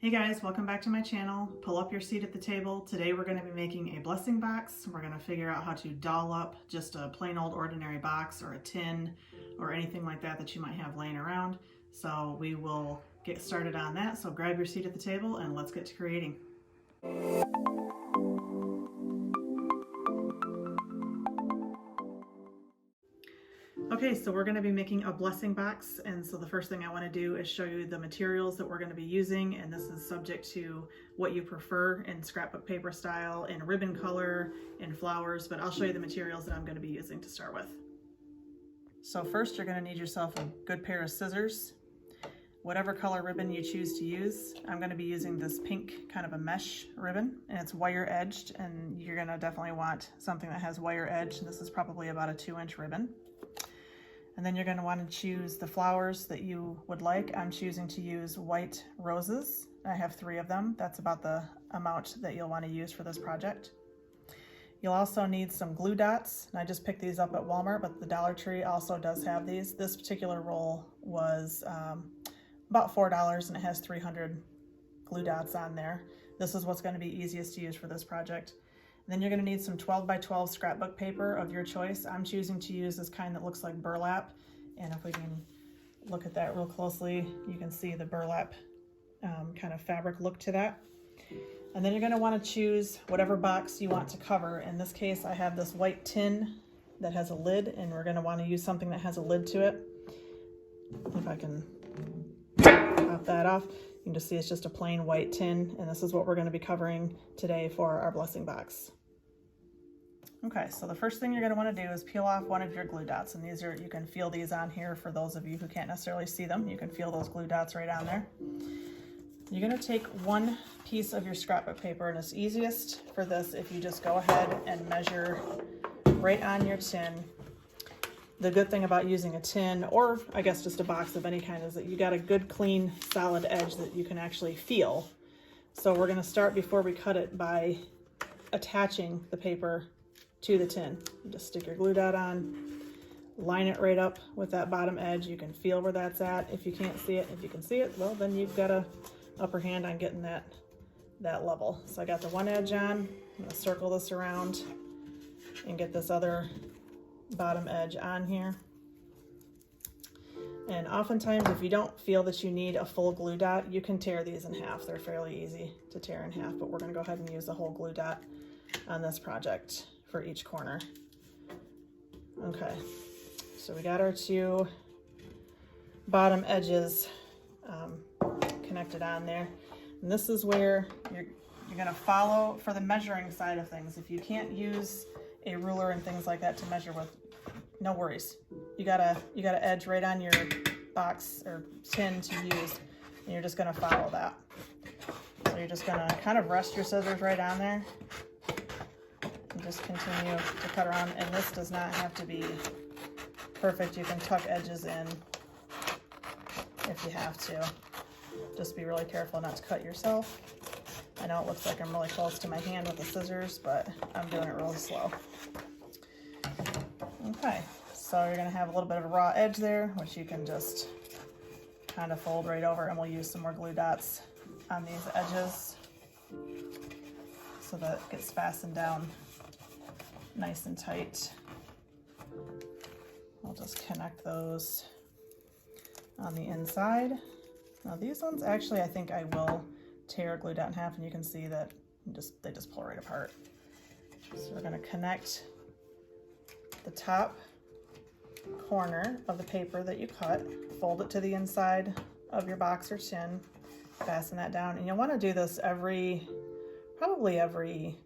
Hey guys, welcome back to my channel. Pull up your seat at the table. Today we're going to be making a blessing box. We're going to figure out how to doll up just a plain old ordinary box or a tin or anything like that that you might have laying around. So we will get started on that. So grab your seat at the table and let's get to creating. Okay, so we're going to be making a blessing box, and so the first thing I want to do is show you the materials that we're going to be using, and this is subject to what you prefer in scrapbook paper style, in ribbon color, in flowers, but I'll show you the materials that I'm going to be using to start with. So first you're going to need yourself a good pair of scissors, whatever color ribbon you choose to use. I'm going to be using this pink kind of a mesh ribbon, and it's wire edged, and you're going to definitely want something that has wire edge. This is probably about a 2-inch ribbon. And then you're going to want to choose the flowers that you would like. I'm choosing to use white roses. I have 3 of them. That's about the amount that you'll want to use for this project. You'll also need some glue dots. And I just picked these up at Walmart, but the Dollar Tree also does have these. This particular roll was about $4, and it has 300 glue dots on there. This is what's going to be easiest to use for this project. Then you're going to need some 12 by 12 scrapbook paper of your choice. I'm choosing to use this kind that looks like burlap, and if we can look at that real closely, you can see the burlap kind of fabric look to that. And then you're going to want to choose whatever box you want to cover. In this case, I have this white tin that has a lid, and we're going to want to use something that has a lid to it. If I can pop that off, you can just see it's just a plain white tin, and this is what we're going to be covering today for our blessing box. Okay, so the first thing you're going to want to do is peel off one of your glue dots, and these are, you can feel these on here for those of you who can't necessarily see them. You can feel those glue dots right on there. You're going to take one piece of your scrapbook paper, and it's easiest for this if you just go ahead and measure right on your tin. The good thing about using a tin, or I guess just a box of any kind, is that you got a good clean solid edge that you can actually feel. So we're going to start, before we cut it, by attaching the paper to the tin. You just stick your glue dot on, line it right up with that bottom edge. You can feel where that's at. If you can't see it, if you can see it, well, then you've got a upper hand on getting that level. So I got the one edge on. I'm going to circle this around and get this other bottom edge on here. And oftentimes, if you don't feel that you need a full glue dot, you can tear these in half. They're fairly easy to tear in half, but we're going to go ahead and use the whole glue dot on this project for each corner. Okay, so we got our 2 bottom edges connected on there, and this is where you're going to follow for the measuring side of things. If you can't use a ruler and things like that to measure with, no worries. You got a edge right on your box or tin to use, and you're just going to follow that. So you're just going to kind of rest your scissors right on there and just continue to cut around. And this does not have to be perfect. You can tuck edges in if you have to. Just be really careful not to cut yourself. I know it looks like I'm really close to my hand with the scissors, but I'm doing it really slow. Okay, so you're going to have a little bit of a raw edge there, which you can just kind of fold right over, and we'll use some more glue dots on these edges so that it gets fastened down nice and tight. I'll just connect those on the inside. Now these ones, actually, I think I will tear glue dot in half, and you can see that they just pull right apart. So we're going to connect the top corner of the paper that you cut, fold it to the inside of your box or tin, fasten that down, and you'll want to do this probably every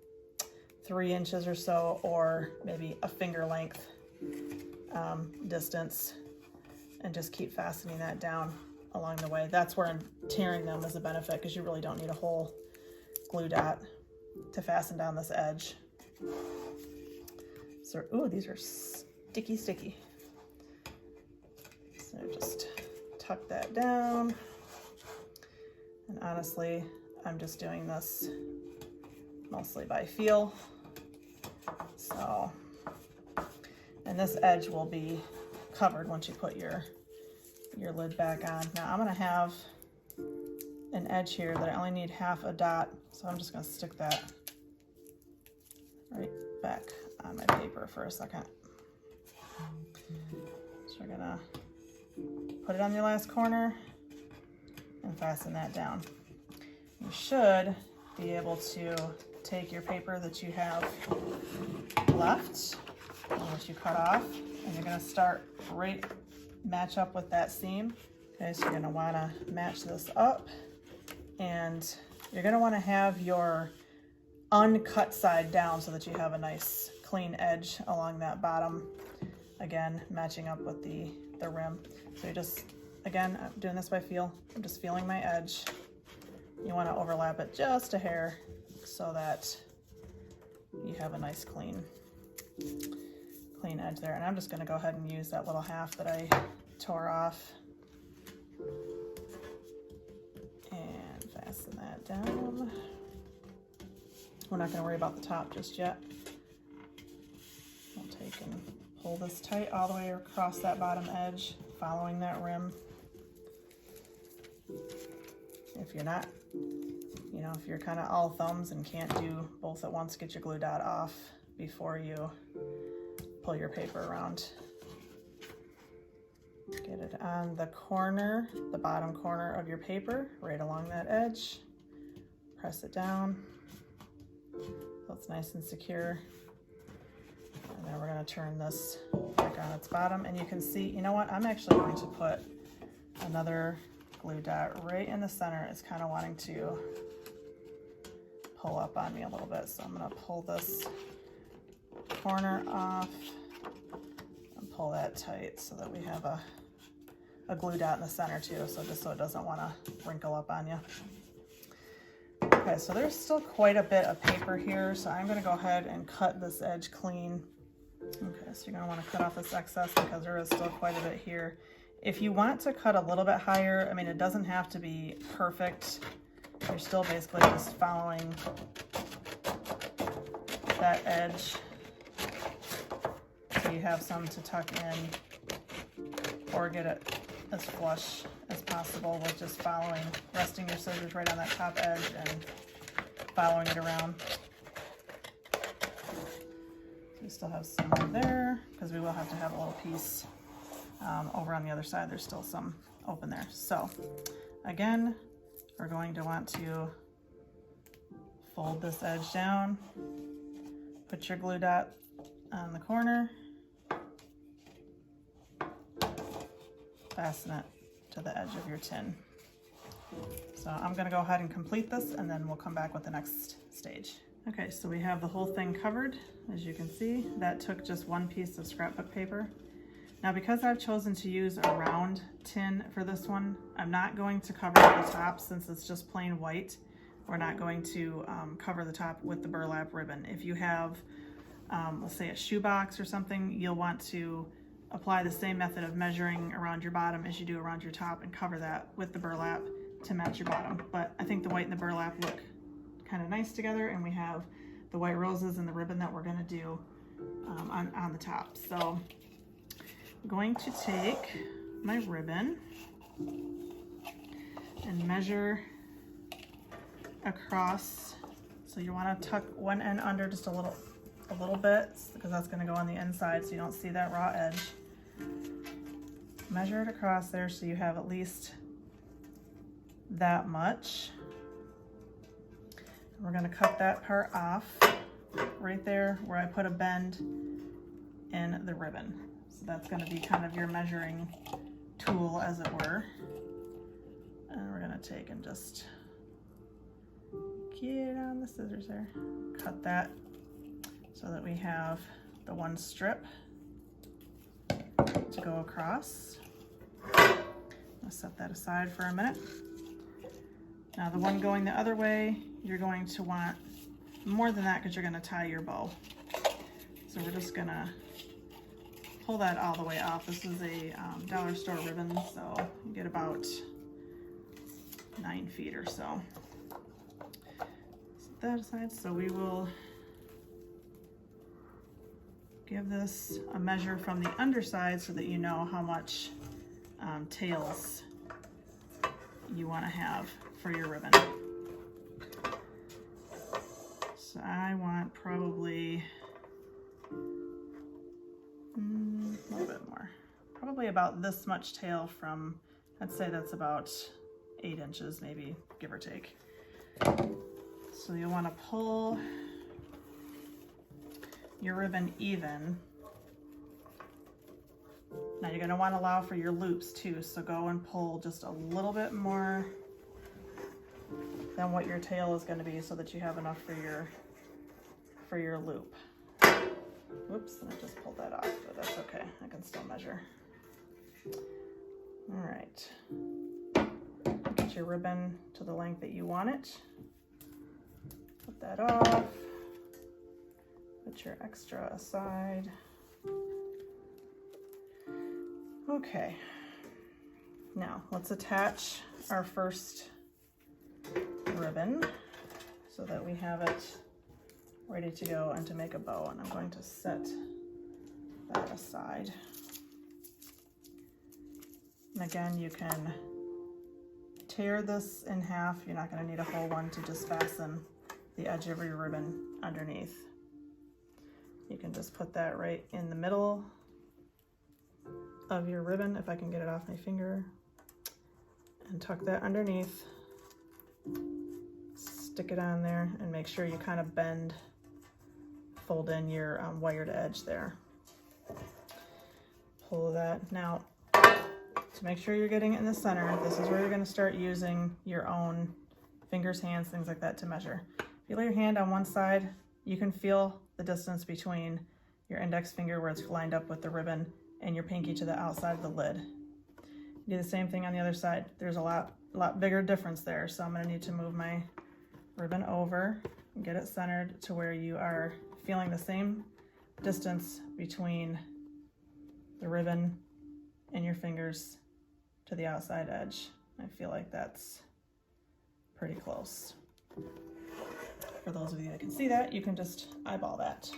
3 inches or so, or maybe a finger length distance, and just keep fastening that down along the way. That's where I'm tearing them as a benefit, because you really don't need a whole glue dot to fasten down this edge. So, ooh, these are sticky. So just tuck that down. And honestly, I'm just doing this mostly by feel. So, and this edge will be covered once you put your lid back on. Now I'm going to have an edge here that I only need half a dot, so I'm just going to stick that right back on my paper for a second. So we're gonna put it on your last corner and fasten that down. You should be able to take your paper that you have left, which you cut off, and you're gonna start right match up with that seam. Okay, so you're gonna wanna match this up, and you're gonna wanna have your uncut side down so that you have a nice clean edge along that bottom. Again, matching up with the rim. So you just, again, I'm doing this by feel. I'm just feeling my edge. You want to overlap it just a hair so that you have a nice clean edge there. And I'm just going to go ahead and use that little half that I tore off and fasten that down. We're not going to worry about the top just yet. We'll take and pull this tight all the way across that bottom edge, following that rim. If you're not, you know, if you're kind of all thumbs and can't do both at once, get your glue dot off before you pull your paper around. Get it on the corner, the bottom corner of your paper, right along that edge. Press it down so it's nice and secure. And then we're going to turn this back on its bottom, and you can see, you know what, I'm actually going to put another glue dot right in the center. It's kind of wanting to pull up on me a little bit, so I'm going to pull this corner off and pull that tight so that we have a glue dot in the center too, so just so it doesn't want to wrinkle up on you. Okay, so there's still quite a bit of paper here, so I'm going to go ahead and cut this edge clean. Okay, so you're going to want to cut off this excess because there is still quite a bit here. If you want to cut a little bit higher, I mean, it doesn't have to be perfect. You're still basically just following that edge so you have some to tuck in, or get it as flush as possible with just following, resting your scissors right on that top edge and following it around. We still have some more there because we will have to have a little piece over on the other side. There's still some open there. So again, we're going to want to fold this edge down, put your glue dot on the corner, fasten it to the edge of your tin. So I'm going to go ahead and complete this, and then we'll come back with the next stage. Okay, so we have the whole thing covered. As you can see, that took just one piece of scrapbook paper. Now, because I've chosen to use a round tin for this one, I'm not going to cover the top since it's just plain white. We're not going to cover the top with the burlap ribbon. If you have, let's say, a shoebox or something, you'll want to apply the same method of measuring around your bottom as you do around your top and cover that with the burlap to match your bottom. But I think the white and the burlap look kind of nice together, and we have the white roses and the ribbon that we're going to do on the top. So I'm going to take my ribbon and measure across. So you want to tuck one end under just a little bit, because that's going to go on the inside so you don't see that raw edge. Measure it across there so you have at least that much. We're going to cut that part off right there where I put a bend in the ribbon. So that's going to be kind of your measuring tool, as it were. And we're going to take and just get on the scissors there. Cut that so that we have the one strip to go across. I'll set that aside for a minute. Now the one going the other way, you're going to want more than that because you're going to tie your bow. So we're just going to pull that all the way off. This is a dollar store ribbon, so you get about 9 feet or so. Set that aside. So we will give this a measure from the underside so that you know how much tails you want to have for your ribbon. So I want probably a little bit more. Probably about this much tail from, I'd say that's about 8 inches, maybe, give or take. So you'll want to pull your ribbon even. Now you're going to want to allow for your loops too, so go and pull just a little bit more than what your tail is going to be so that you have enough for your loop. Whoops, and I just pulled that off, but that's okay. I can still measure. All right. Get your ribbon to the length that you want it. Put that off. Put your extra aside. Okay. Now let's attach our first ribbon so that we have it ready to go and to make a bow, and I'm going to set that aside. And again, you can tear this in half. You're not going to need a whole one to just fasten the edge of your ribbon underneath. You can just put that right in the middle of your ribbon, if I can get it off my finger, and tuck that underneath. Stick it on there and make sure you kind of bend, fold in your wired edge there. Pull that. Now, to make sure you're getting it in the center, this is where you're going to start using your own fingers, hands, things like that to measure. If you lay your hand on one side, you can feel the distance between your index finger where it's lined up with the ribbon and your pinky to the outside of the lid. Do the same thing on the other side. There's a lot bigger difference there, so I'm going to need to move my ribbon over and get it centered to where you are feeling the same distance between the ribbon and your fingers to the outside edge. I feel like that's pretty close. For those of you that can see that, you can just eyeball that.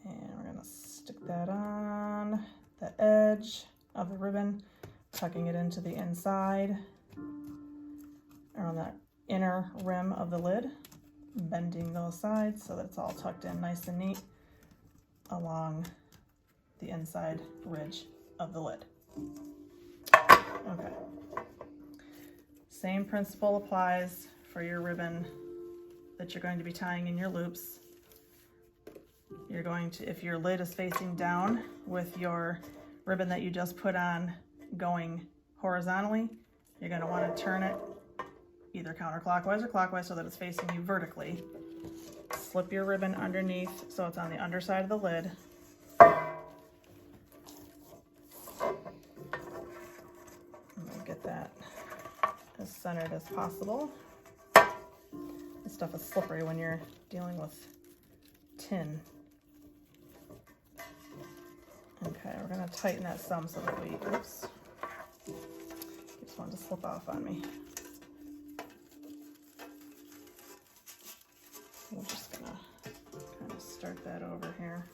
And we're gonna stick that on the edge of the ribbon, tucking it into the inside, around that inner rim of the lid, bending those sides so that it's all tucked in nice and neat along the inside ridge of the lid. Okay. Same principle applies for your ribbon that you're going to be tying in your loops. You're going to, if your lid is facing down with your ribbon that you just put on going horizontally, you're going to want to turn it either counterclockwise or clockwise so that it's facing you vertically. Slip your ribbon underneath so it's on the underside of the lid. And get that as centered as possible. This stuff is slippery when you're dealing with tin. Okay, we're going to tighten that some so that we, oops, just wanted to slip off on me. We're just going to kind of start that over here.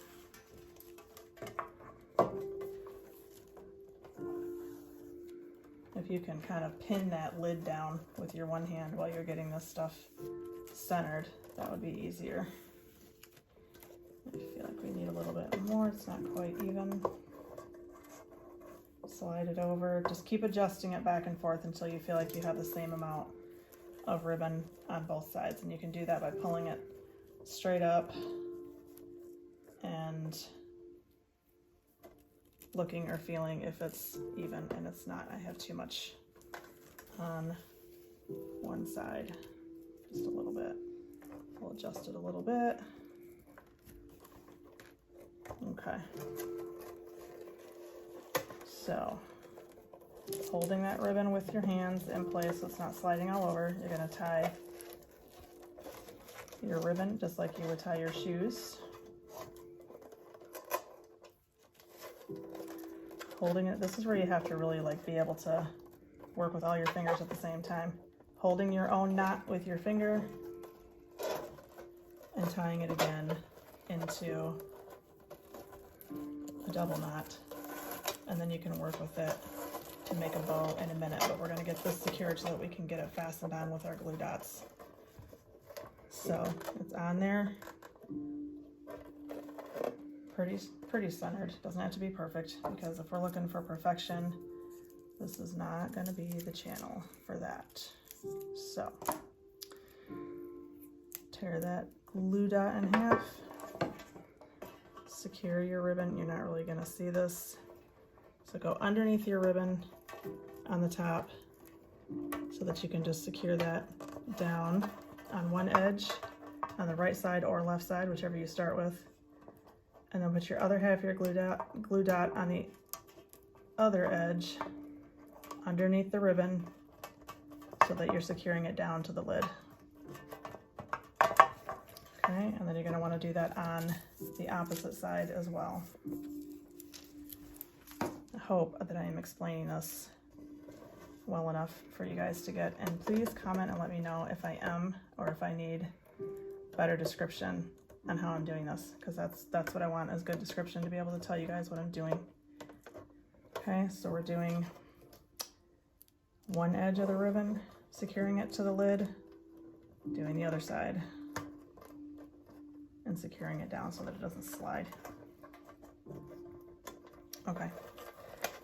If you can kind of pin that lid down with your one hand while you're getting this stuff centered, that would be easier. I feel like we need a little bit more. It's not quite even. Slide it over. Just keep adjusting it back and forth until you feel like you have the same amount of ribbon on both sides. And you can do that by pulling it straight up and looking or feeling if it's even, and it's not. I have too much on one side. Just a little bit. We'll adjust it a little bit. Okay. So, holding that ribbon with your hands in place so it's not sliding all over, you're going to tie your ribbon just like you would tie your shoes. Holding it, this is where you have to really be able to work with all your fingers at the same time. Holding your own knot with your finger and tying it again into a double knot, and then you can work with it to make a bow in a minute, but we're gonna get this secured so that we can get it fastened on with our glue dots. So it's on there, pretty centered. Doesn't have to be perfect, because if we're looking for perfection, this is not gonna be the channel for that. So tear that glue dot in half, secure your ribbon. You're not really gonna see this, so go underneath your ribbon on the top so that you can just secure that down on one edge on the right side or left side, whichever you start with, and then put your other half of your glue dot on the other edge underneath the ribbon so that you're securing it down to the lid. Okay, and then you're going to want to do that on the opposite side as well. I hope that I am explaining this well enough for you guys to get, and please comment and let me know if I am, or if I need better description on how I'm doing this, because that's what I want, is good description to be able to tell you guys what I'm doing. Okay, so we're doing one edge of the ribbon, securing it to the lid, doing the other side, and securing it down so that it doesn't slide. Okay,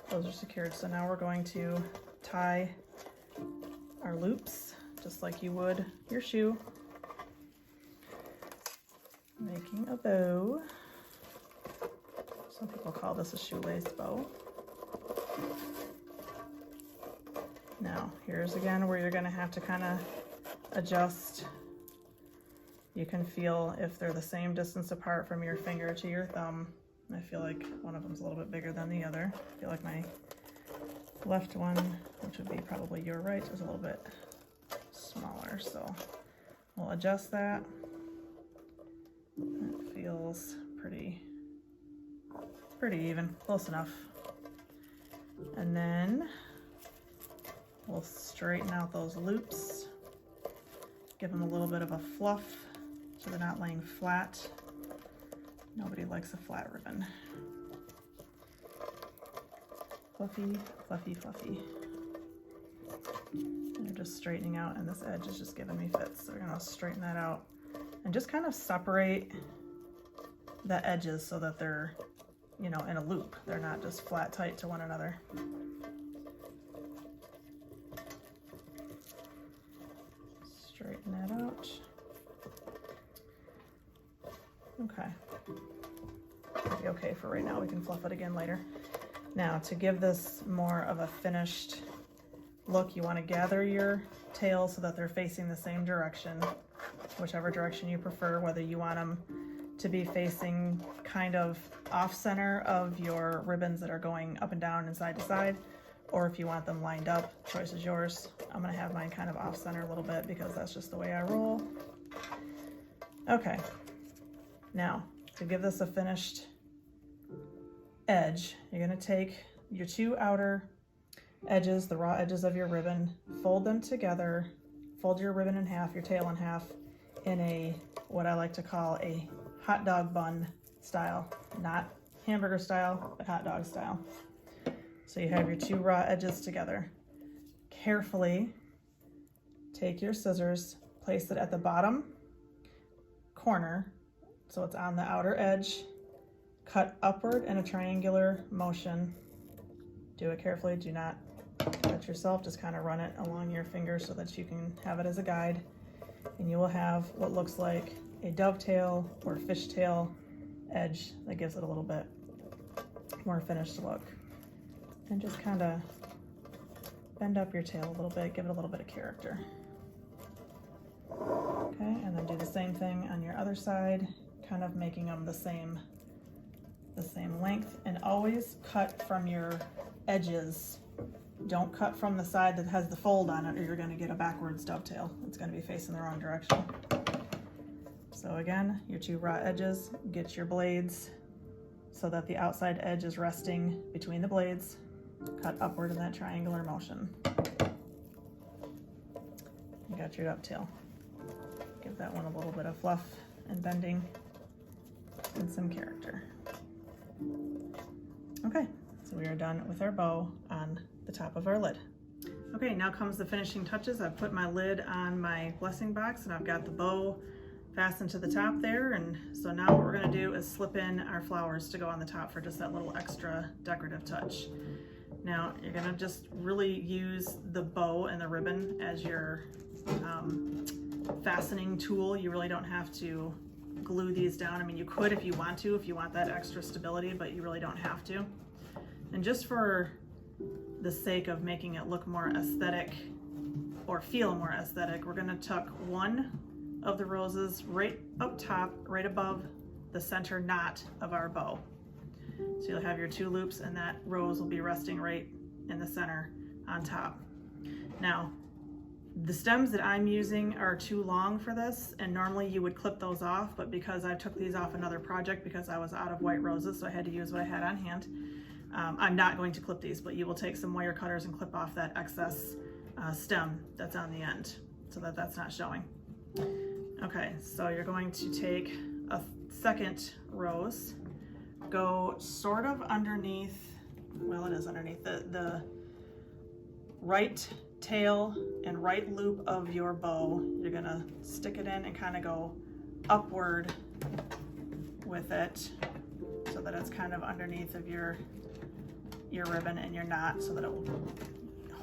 those are secured. So now we're going to tie our loops just like you would your shoe, making a bow. Some people call this a shoelace bow. Now, here's again where you're going to have to kind of adjust. You can feel if they're the same distance apart from your finger to your thumb. I feel like one of them's a little bit bigger than the other. I feel like my left one, which would be probably your right, is a little bit smaller. So we'll adjust that. It feels pretty even, close enough. And then we'll straighten out those loops, give them a little bit of a fluff so they're not laying flat. Nobody likes a flat ribbon. Fluffy, fluffy, fluffy. And they're just straightening out, and this edge is just giving me fits. So we're gonna straighten that out and just kind of separate the edges so that they're, you know, in a loop. They're not just flat tight to one another. Straighten that out. Okay. It'll be okay for right now. We can fluff it again later. Now, to give this more of a finished look, you want to gather your tails so that they're facing the same direction, whichever direction you prefer, whether you want them to be facing kind of off center of your ribbons that are going up and down and side to side, or if you want them lined up. Choice is yours. I'm going to have mine kind of off center a little bit because that's just the way I roll. Okay. Now, to give this a finished edge, you're going to take your two outer edges, the raw edges of your ribbon, fold them together, fold your ribbon in half, your tail in half, in a, what I like to call a hot dog bun style, not hamburger style, but hot dog style. So you have your two raw edges together. Carefully take your scissors, place it at the bottom corner, so it's on the outer edge, cut upward in a triangular motion. Do it carefully, do not cut yourself, just kind of run it along your finger so that you can have it as a guide. And you will have what looks like a dovetail or fishtail edge that gives it a little bit more finished look. And just kind of bend up your tail a little bit, give it a little bit of character. Okay, and then do the same thing on your other side, kind of making them the same length, and always cut from your edges. Don't cut from the side that has the fold on it, or you're going to get a backwards dovetail. It's going to be facing the wrong direction. So again, your two raw edges, get your blades so that the outside edge is resting between the blades. Cut upward in that triangular motion. You got your dovetail. Give that one a little bit of fluff and bending and some character. Okay, so we are done with our bow on the top of our lid. Okay, now comes the finishing touches. I've put my lid on my blessing box and I've got the bow fastened to the top there, and so now what we're going to do is slip in our flowers to go on the top for just that little extra decorative touch. Now you're going to just really use the bow and the ribbon as your fastening tool. You really don't have to glue these down. I mean, you could if you want to, if you want that extra stability, but you really don't have to. And just for the sake of making it look more aesthetic or feel more aesthetic, we're going to tuck one of the roses right up top, right above the center knot of our bow. So you'll have your 2 loops and that rose will be resting right in the center on top. Now, the stems that I'm using are too long for this, and normally you would clip those off, but because I took these off another project because I was out of white roses, so I had to use what I had on hand, I'm not going to clip these, but you will take some wire cutters and clip off that excess stem that's on the end so that that's not showing. Okay, so you're going to take a second rose, go sort of underneath, well, it is underneath the right tail and right loop of your bow. You're gonna stick it in and kind of go upward with it so that it's kind of underneath of your ribbon and your knot so that it will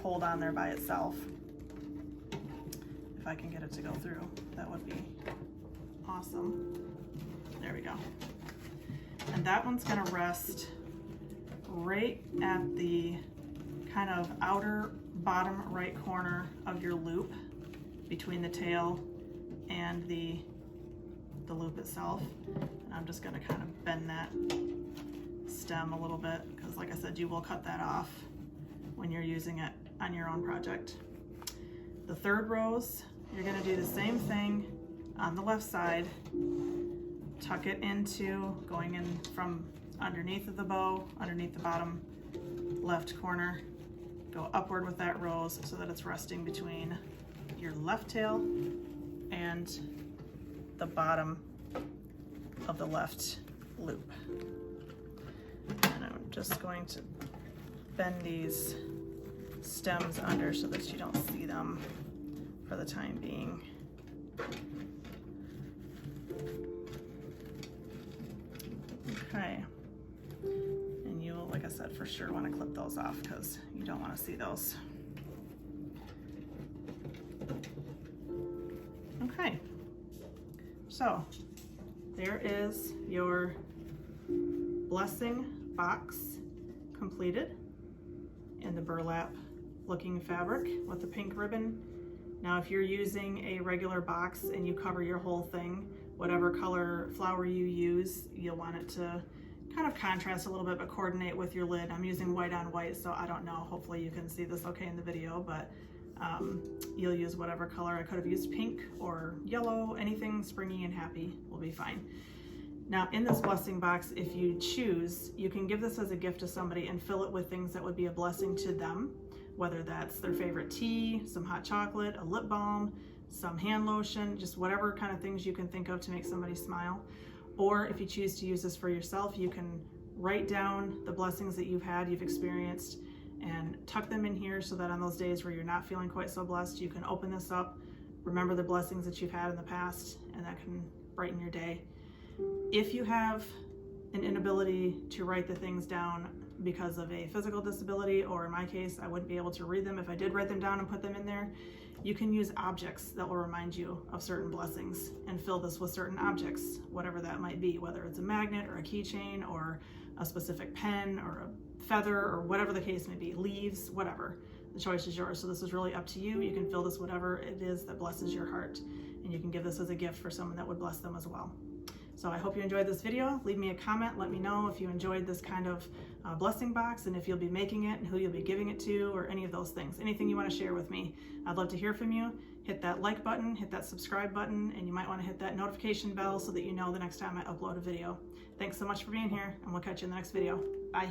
hold on there by itself. If I can get it to go through, that would be awesome. There we go. And that one's gonna rest right at the kind of outer bottom right corner of your loop between the tail and the loop itself. And I'm just gonna kind of bend that stem a little bit because, like I said, you will cut that off when you're using it on your own project. The third rose, you're gonna do the same thing on the left side. Tuck it into, going in from underneath of the bow, underneath the bottom left corner. Go upward with that rose so that it's resting between your left tail and the bottom of the left loop. And I'm just going to bend these stems under so that you don't see them for the time being. Okay. And you will, like I said, for sure want to clip those off because you don't want to see those. Okay, so there is your blessing box completed in the burlap looking fabric with the pink ribbon. Now, if you're using a regular box and you cover your whole thing, whatever color flower you use, you'll want it to kind of contrast a little bit, but coordinate with your lid. I'm using white on white, so I don't know. Hopefully you can see this okay in the video, but you'll use whatever color. I could have used pink or yellow, anything springy and happy will be fine. Now, in this blessing box, if you choose, you can give this as a gift to somebody and fill it with things that would be a blessing to them, whether that's their favorite tea, some hot chocolate, a lip balm, some hand lotion, just whatever kind of things you can think of to make somebody smile. Or if you choose to use this for yourself, you can write down the blessings that you've had, you've experienced, and tuck them in here so that on those days where you're not feeling quite so blessed, you can open this up, remember the blessings that you've had in the past, and that can brighten your day. If you have an inability to write the things down because of a physical disability, or in my case, I wouldn't be able to read them if I did write them down and put them in there, you can use objects that will remind you of certain blessings and fill this with certain objects, whatever that might be, whether it's a magnet or a keychain or a specific pen or a feather or whatever the case may be, leaves, whatever. The choice is yours. So this is really up to you. You can fill this whatever it is that blesses your heart, and you can give this as a gift for someone that would bless them as well. So I hope you enjoyed this video. Leave me a comment. Let me know if you enjoyed this kind of blessing box and if you'll be making it and who you'll be giving it to or any of those things. Anything you want to share with me. I'd love to hear from you. Hit that like button, hit that subscribe button, and you might want to hit that notification bell so that you know the next time I upload a video. Thanks so much for being here, and we'll catch you in the next video. Bye.